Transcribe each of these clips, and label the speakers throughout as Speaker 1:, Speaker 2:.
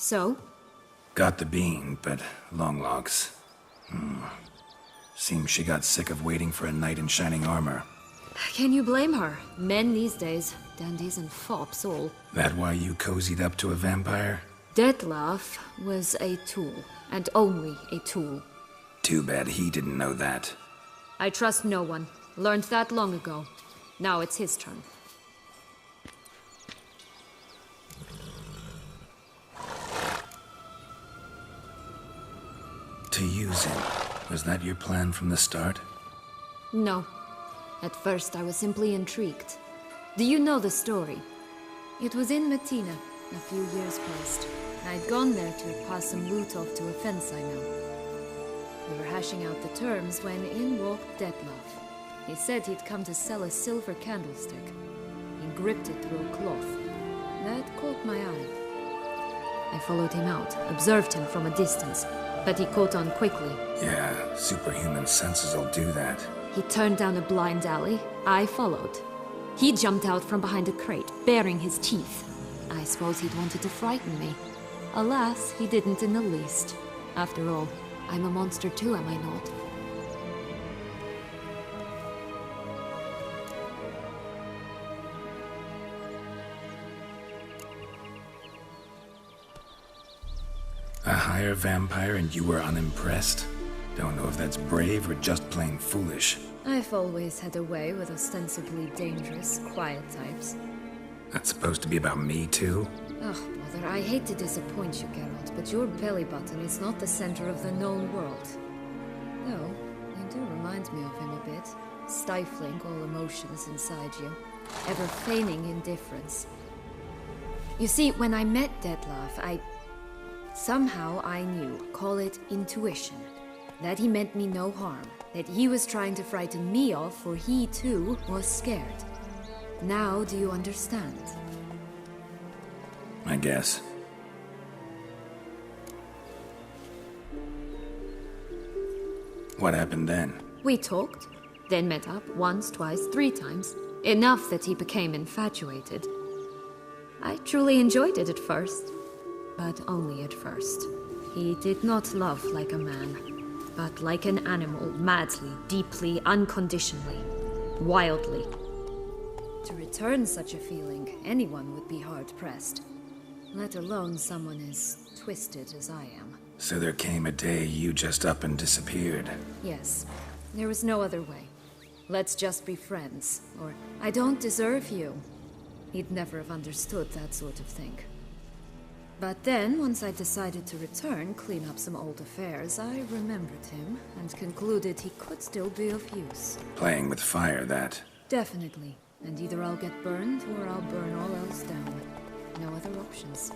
Speaker 1: So?
Speaker 2: Got the bean, but long locks. Seems she got sick of waiting for a knight in shining armor.
Speaker 1: Can you blame her? Men these days, dandies and fops all.
Speaker 2: That why you cozied up to a vampire?
Speaker 1: Dettlaff was a tool, and only a tool.
Speaker 2: Too bad he didn't know that.
Speaker 1: I trust no one. Learned that long ago. Now it's his turn.
Speaker 2: To use him. Was that your plan from the start?
Speaker 1: No. At first I was simply intrigued. Do you know the story? It was in Metina, a few years past. I'd gone there to pass some loot off to a fence I know. We were hashing out the terms when in walked Dettlaff. He said he'd come to sell a silver candlestick. He gripped it through a cloth. That caught my eye. I followed him out, observed him from a distance, but he caught on quickly.
Speaker 2: Yeah, superhuman senses will do that.
Speaker 1: He turned down a blind alley. I followed. He jumped out from behind a crate, baring his teeth. I suppose he'd wanted to frighten me. Alas, he didn't in the least. After all, I'm a monster too, am I not?
Speaker 2: A higher vampire and you were unimpressed? Don't know if that's brave or just plain foolish.
Speaker 1: I've always had a way with ostensibly dangerous, quiet types.
Speaker 2: That's supposed to be about me too?
Speaker 1: Ugh, bother, I hate to disappoint you, Geralt, but your belly button is not the center of the known world. Though, you do remind me of him a bit. Stifling all emotions inside you. Ever feigning indifference. You see, when I met Dettlaff, somehow I knew, call it intuition, that he meant me no harm, that he was trying to frighten me off, for he too was scared. Now do you understand?
Speaker 2: I guess. What happened then?
Speaker 1: We talked, then met up once, twice, 3 times. Enough that he became infatuated. I truly enjoyed it at first, but only at first. He did not love like a man, but like an animal, madly, deeply, unconditionally, wildly. To return such a feeling, anyone would be hard-pressed. Let alone someone as twisted as I am.
Speaker 2: So there came a day you just up and disappeared.
Speaker 1: Yes, there was no other way. Let's just be friends, or I don't deserve you. He'd never have understood that sort of thing. But then, once I decided to return, clean up some old affairs, I remembered him and concluded he could still be of use.
Speaker 2: Playing with fire, that.
Speaker 1: Definitely. And either I'll get burned or I'll burn all else down. No other options.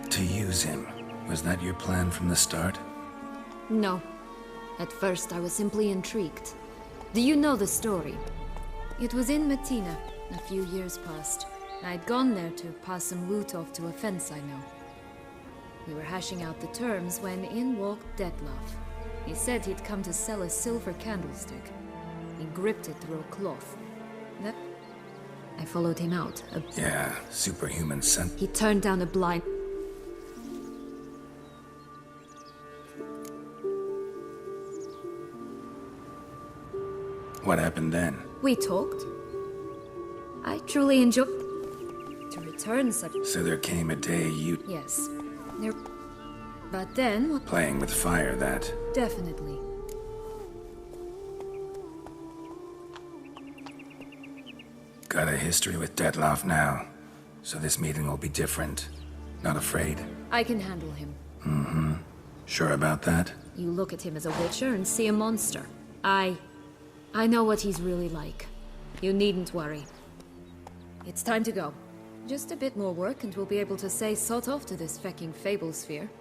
Speaker 2: To use him. Was that your plan from the start?
Speaker 1: No. At first I was simply intrigued. Do you know the story? It was in Metina, a few years past. I'd gone there to pass some loot off to a fence I know. We were hashing out the terms when in walked Dettlaff. He said he'd come to sell a silver candlestick. He gripped it through a cloth. I followed him out.
Speaker 2: Yeah, superhuman sense.
Speaker 1: He turned down a blind...
Speaker 2: What happened then?
Speaker 1: We talked. I truly enjoyed... To return such...
Speaker 2: So there came a day you...
Speaker 1: Yes. There... But then...
Speaker 2: Playing with fire, that.
Speaker 1: Definitely.
Speaker 2: Got a history with Dettlaff now. So this meeting will be different. Not afraid.
Speaker 1: I can handle him.
Speaker 2: Mm-hmm. Sure about that?
Speaker 1: You look at him as a witcher and see a monster. I know what he's really like. You needn't worry. It's time to go. Just a bit more work and we'll be able to say sod off to this fecking fable sphere.